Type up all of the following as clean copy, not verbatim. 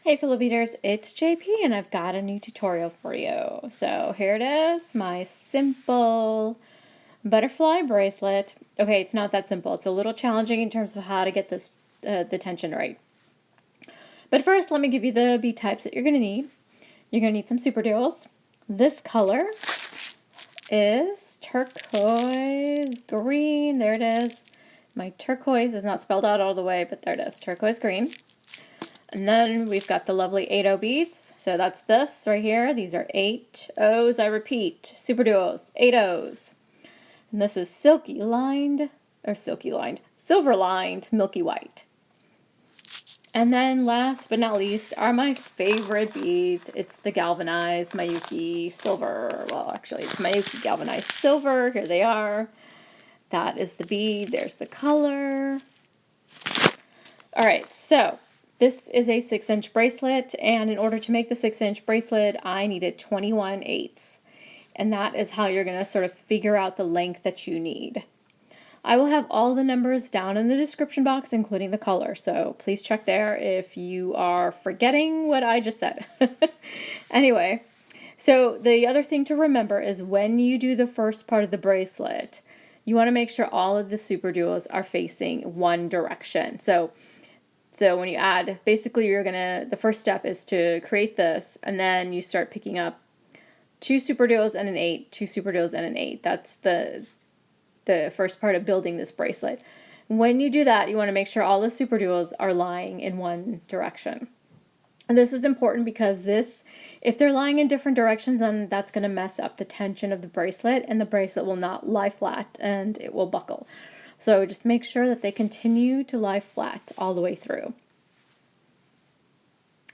Hey fellow beaters, it's JP and I've got a new tutorial for you. So here it is, my simple butterfly bracelet. Okay, it's not that simple. It's a little challenging in terms of how to get this the tension right. But first, let me give you the bead types that you're going to need. You're going to need some superduos. This color is turquoise green. There it is. My turquoise is not spelled out all the way, but there it is, turquoise green. And then we've got the lovely 8O beads. So that's this right here. These are 8 O's, I repeat. Super duos, 8 O's. And this is silver lined milky white. And then last but not least are my favorite beads. It's the galvanized Miyuki silver. Well, actually, it's Miyuki galvanized silver. Here they are. That is the bead. There's the color. All right, so this is a 6-inch bracelet, and in order to make the 6-inch bracelet, I needed 21/8. And that is how you're going to sort of figure out the length that you need. I will have all the numbers down in the description box, including the color, so please check there if you are forgetting what I just said. Anyway, so the other thing to remember is when you do the first part of the bracelet, you want to make sure all of the super duos are facing one direction. So when you add, basically the first step is to create this, and then you start picking up 2 super duos and an 8, 2 super duos and an 8. That's the first part of building this bracelet. When you do that, you want to make sure all the super duos are lying in one direction. And this is important because if they're lying in different directions, then that's going to mess up the tension of the bracelet, and the bracelet will not lie flat and it will buckle. So just make sure that they continue to lie flat all the way through.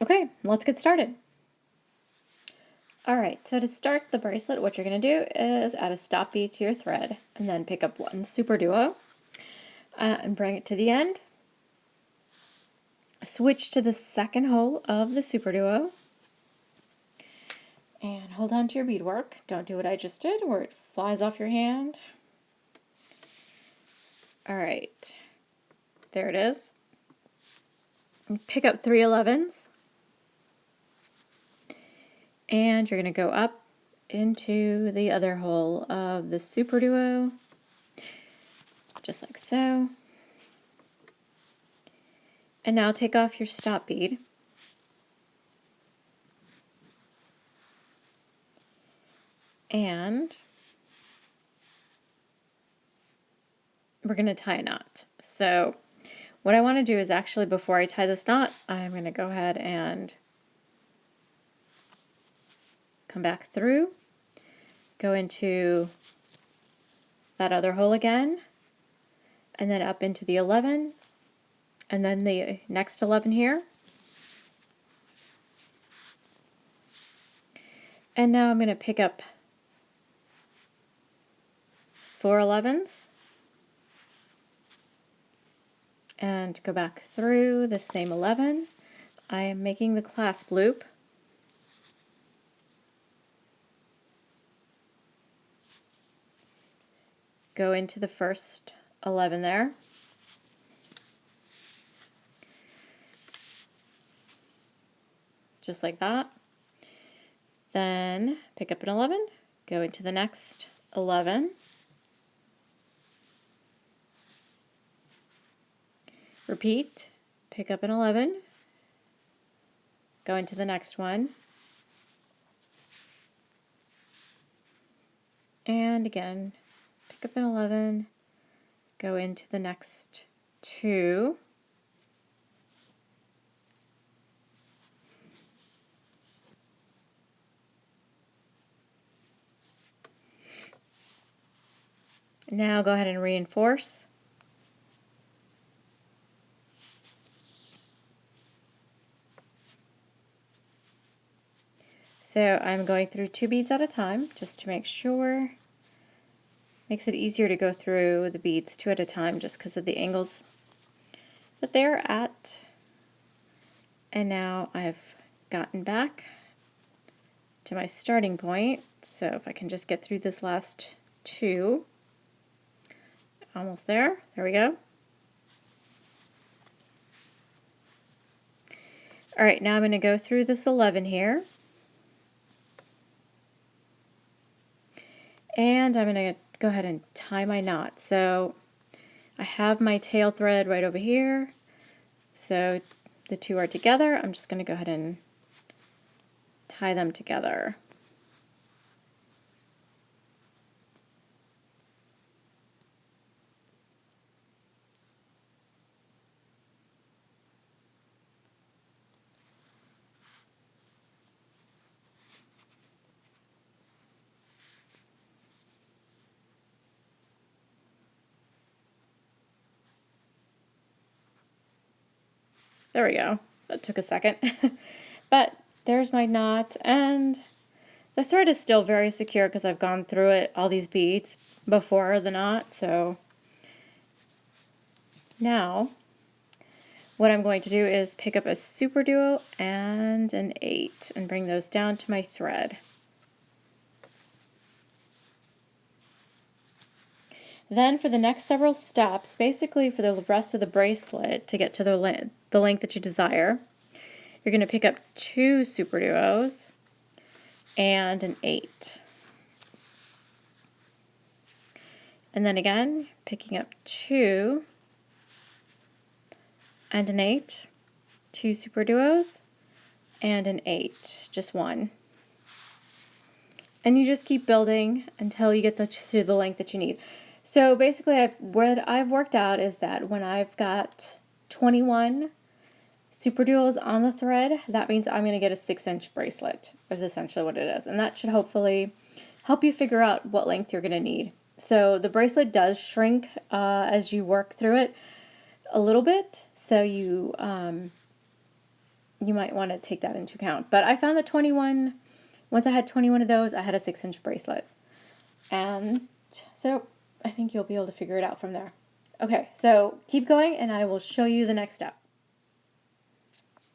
Okay, let's get started. All right, so to start the bracelet, what you're going to do is add a stop bead to your thread and then pick up 1 super duo and bring it to the end. Switch to the second hole of the super duo and hold on to your beadwork. Don't do what I just did where it flies off your hand. All right, there it is. Pick up 3 11s. And you're going to go up into the other hole of the super duo, just like so. And now take off your stop bead. And we're going to tie a knot. So what I want to do is actually, before I tie this knot, I'm going to go ahead and come back through, go into that other hole again, and then up into the 11, and then the next 11 here. And now I'm going to pick up 4 11s and go back through the same 11. I am making the clasp loop. Go into the first 11 there. Just like that. Then pick up an 11, go into the next 11. Repeat, pick up an 11, go into the next one. And again, pick up an 11, go into the next 2. Now go ahead and reinforce. So I'm going through 2 beads at a time just to make sure. Makes it easier to go through the beads 2 at a time just because of the angles that they're at. And now I've gotten back to my starting point. So if I can just get through this last 2. Almost there. There we go. All right, now I'm going to go through this 11 here. And I'm going to go ahead and tie my knot. So I have my tail thread right over here. So the two are together. I'm just going to go ahead and tie them together. There we go. That took a second. But there's my knot, and the thread is still very secure because I've gone through it, all these beads, before the knot. So now what I'm going to do is pick up a superduo and an 8 and bring those down to my thread. Then for the next several steps, basically for the rest of the bracelet to get to the length that you desire, you're going to pick up 2 superduos and an 8. And then again, picking up 2 and an 8, 2 superduos and an 8, just 1. And you just keep building until you get to the length that you need. So basically what I've worked out is that when I've got 21 superduos on the thread, that means I'm going to get a 6-inch bracelet, is essentially what it is. And that should hopefully help you figure out what length you're going to need. So the bracelet does shrink as you work through it a little bit, so you might want to take that into account. But I found that 21, once I had 21 of those, I had a 6-inch bracelet. And so I think you'll be able to figure it out from there. Okay, so keep going and I will show you the next step.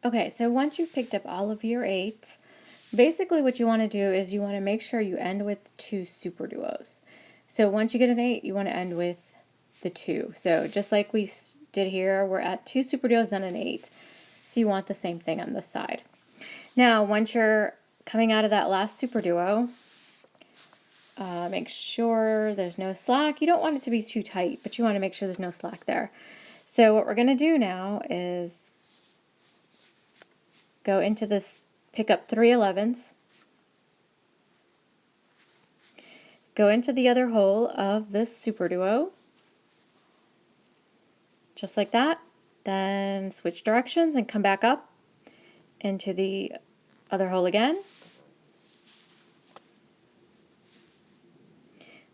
Okay, so once you've picked up all of your 8s, basically what you want to do is you want to make sure you end with 2 superduos. So once you get an 8, you want to end with the 2. So just like we did here, we're at 2 superduos and an 8. So you want the same thing on this side. Now, once you're coming out of that last superduo, make sure there's no slack. You don't want it to be too tight, but you want to make sure there's no slack there. So what we're going to do now is go into this, pick up 3 11s, go into the other hole of this superduo, just like that, then switch directions and come back up into the other hole again.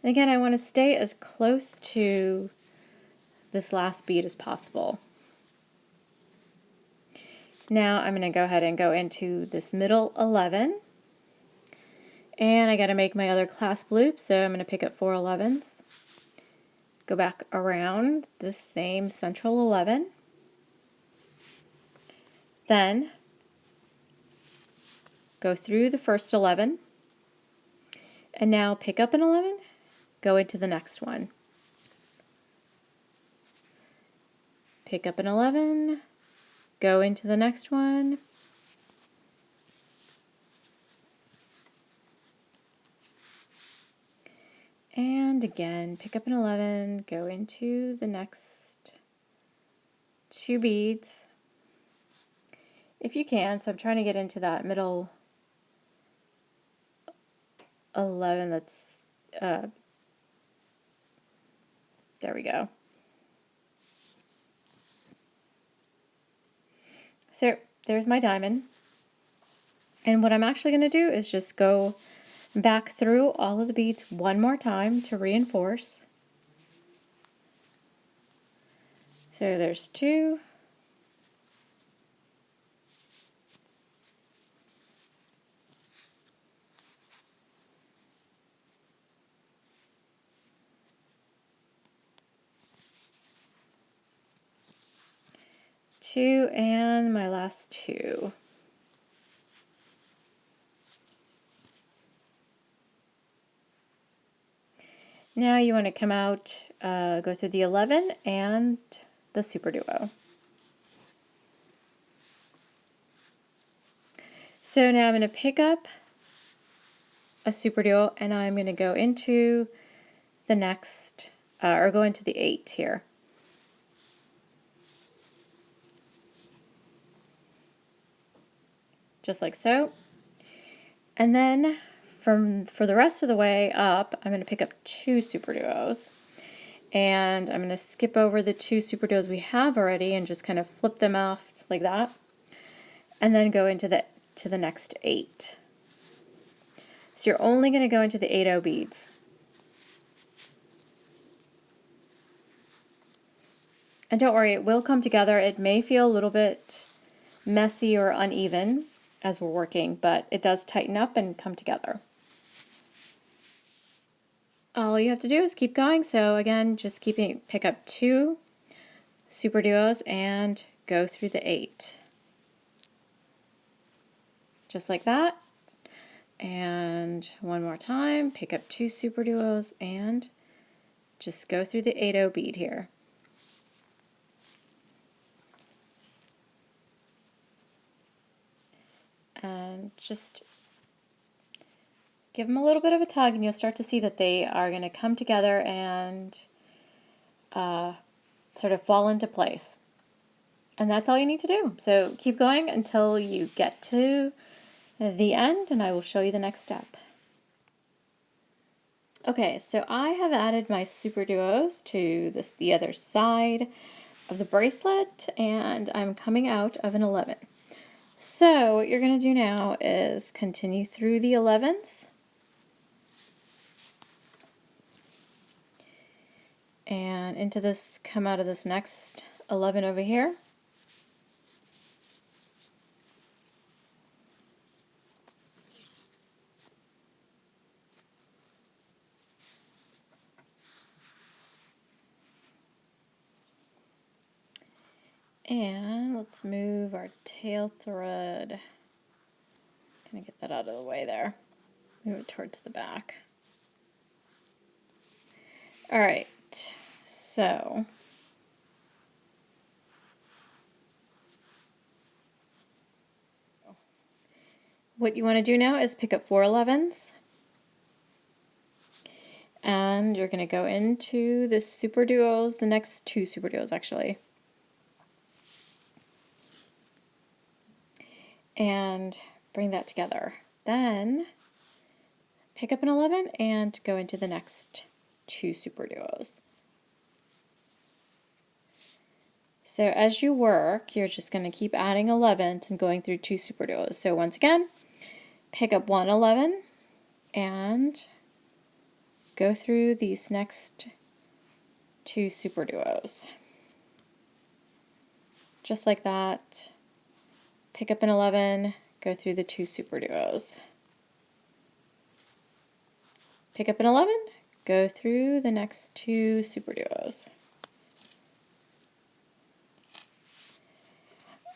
And again, I want to stay as close to this last bead as possible. Now I'm going to go ahead and go into this middle 11. And I got to make my other clasp loop, so I'm going to pick up 4 11s. Go back around the same central 11. Then go through the first 11. And now pick up an 11, go into the next one. Pick up an 11, go into the next one. And again, pick up an 11, go into the next 2 beads. If you can, so I'm trying to get into that middle 11 that's, there we go. So there's my diamond. And what I'm actually going to do is just go back through all of the beads one more time to reinforce. So there's 2. Two and my last 2. Now you want to come out, go through the 11 and the superduo. So now I'm going to pick up a superduo and I'm going to go into the next, or go into the 8 here. Just like so. And then for the rest of the way up, I'm going to pick up 2 superduos. And I'm going to skip over the 2 superduos we have already and just kind of flip them off like that. And then go into the next 8. So you're only going to go into the 8-0 beads. And don't worry, it will come together. It may feel a little bit messy or uneven as we're working, but it does tighten up and come together. All you have to do is keep going. So again, just pick up 2 superduos and go through the 8. Just like that. And one more time, pick up 2 superduos and just go through the 8-0 bead here. And just give them a little bit of a tug and you'll start to see that they are going to come together and sort of fall into place. And that's all you need to do. So keep going until you get to the end and I will show you the next step. Okay, so I have added my superduos to the other side of the bracelet and I'm coming out of an 11. So what you're going to do now is continue through the 11s and into this, come out of this next 11 over here. And let's move our tail thread. Kind of get that out of the way there. Move it towards the back. All right, so what you want to do now is pick up 4 11s and you're going to go into the superduos, the next 2 superduos actually. And bring that together. Then pick up an 11 and go into the next 2 superduos. So as you work, you're just going to keep adding 11s and going through 2 superduos. So once again, pick up 1 11 and go through these next 2 superduos. Just like that. Pick up an 11, go through the 2 superduos. Pick up an 11, go through the next 2 superduos.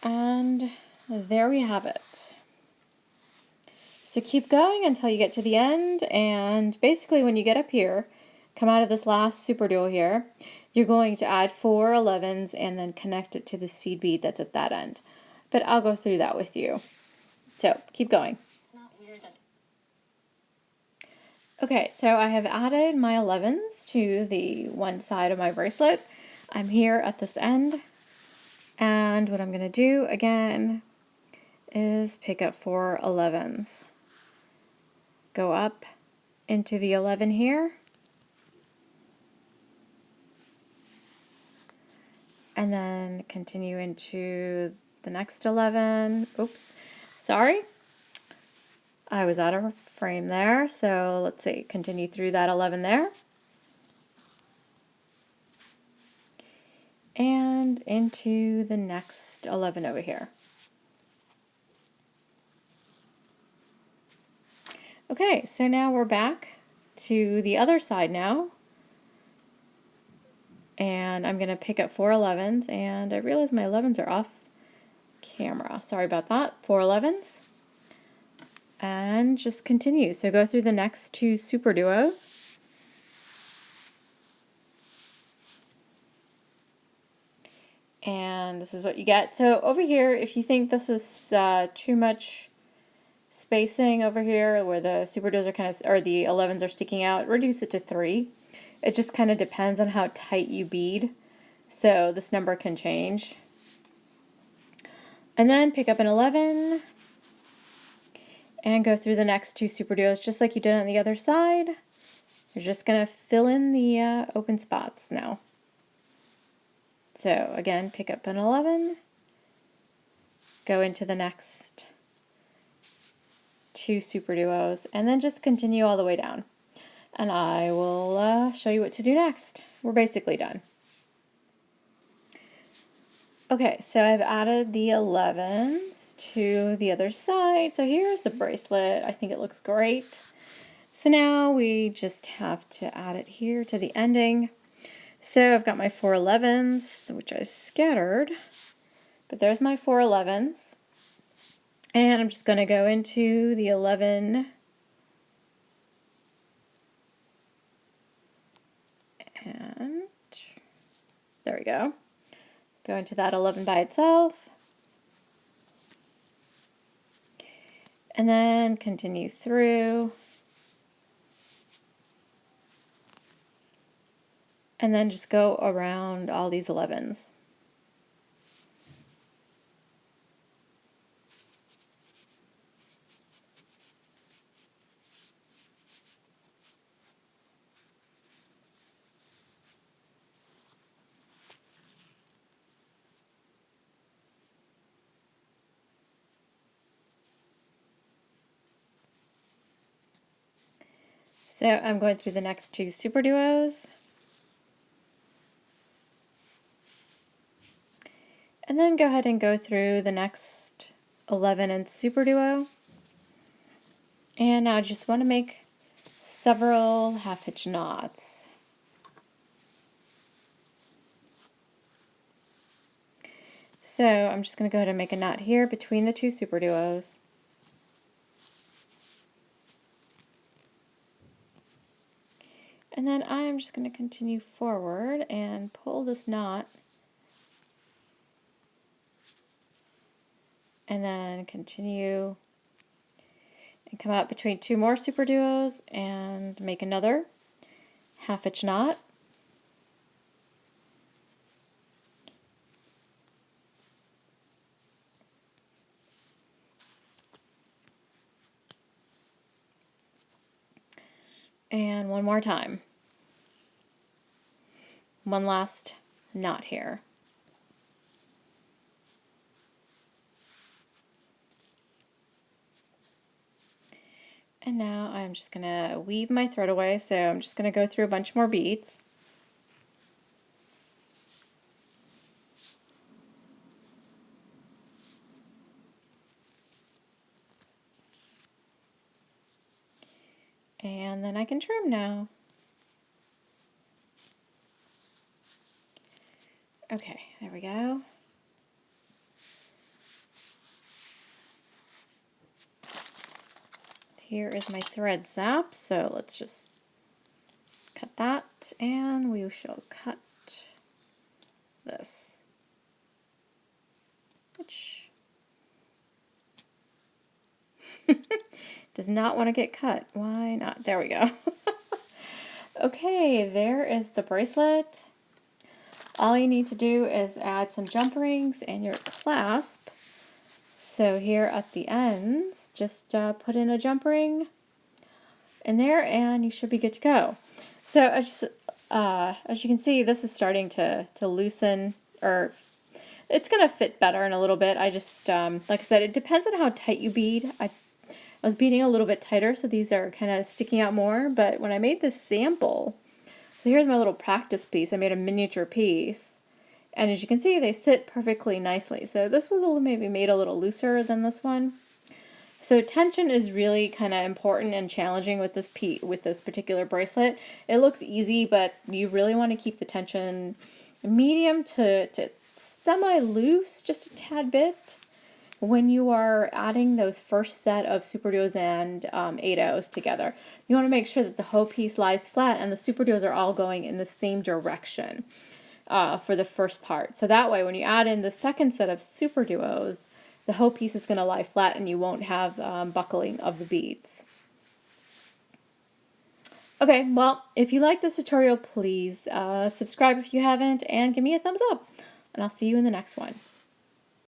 And there we have it. So keep going until you get to the end, and basically when you get up here, come out of this last superduo here, you're going to add 4 11s and then connect it to the seed bead that's at that end. But I'll go through that with you. So keep going. It's not weird that... Okay, so I have added my 11s to the one side of my bracelet. I'm here at this end, and what I'm going to do again is pick up 4 11s. Go up into the 11 here, and then continue into the next 11. Oops, sorry, I was out of frame there. So let's see, continue through that 11 there, and into the next 11 over here. Okay, so now we're back to the other side now. And I'm going to pick up 4 11s, and I realize my 11s are off camera. Sorry about that. 4 11s. And just continue. So go through the next 2 superduos. And this is what you get. So over here, if you think this is too much spacing over here where the superduos are kind of, or the 11s are sticking out, reduce it to 3. It just kind of depends on how tight you bead. So this number can change. And then pick up an 11 and go through the next 2 superduos just like you did on the other side. You're just going to fill in the open spots now. So again, pick up an 11, go into the next 2 superduos, and then just continue all the way down. And I will show you what to do next. We're basically done. Okay, so I've added the 11s to the other side. So here's the bracelet. I think it looks great. So now we just have to add it here to the ending. So I've got my 4 11s, which I scattered, but there's my 4 11s. And I'm just going to go into the 11 and there we go. Go into that 11 by itself. And then continue through. And then just go around all these 11s. So I'm going through the next 2 superduos. And then go ahead and go through the next 11 and superduo. And now I just want to make several half-hitch knots. So I'm just going to go ahead and make a knot here between the 2 superduos. And then I'm just going to continue forward and pull this knot. And then continue and come out between 2 more superduos and make another half-hitch knot. And one more time. One last knot here. And now I'm just going to weave my thread away, so I'm just going to go through a bunch more beads. And then I can trim now. Okay, there we go. Here is my thread zap, so let's just cut that, and we shall cut this, which does not want to get cut. Why not? There we go. Okay, there is the bracelet. All you need to do is add some jump rings and your clasp. So here at the ends, just put in a jump ring in there and you should be good to go. So as you can see, this is starting to loosen, or it's going to fit better in a little bit. I just, like I said, it depends on how tight you bead. I was beading a little bit tighter, so these are kind of sticking out more. But when I made this sample, so here's my little practice piece. I made a miniature piece. And as you can see, they sit perfectly nicely. So this was maybe made a little looser than this one. So tension is really kind of important and challenging with this particular bracelet. It looks easy, but you really want to keep the tension medium to semi-loose, just a tad bit, when you are adding those first set of superduos and 8/0s together. You want to make sure that the whole piece lies flat and the superduos are all going in the same direction. For the first part. So that way when you add in the second set of superduos, the whole piece is going to lie flat and you won't have buckling of the beads. Okay, well, if you like this tutorial, please subscribe if you haven't, and give me a thumbs up. And I'll see you in the next one.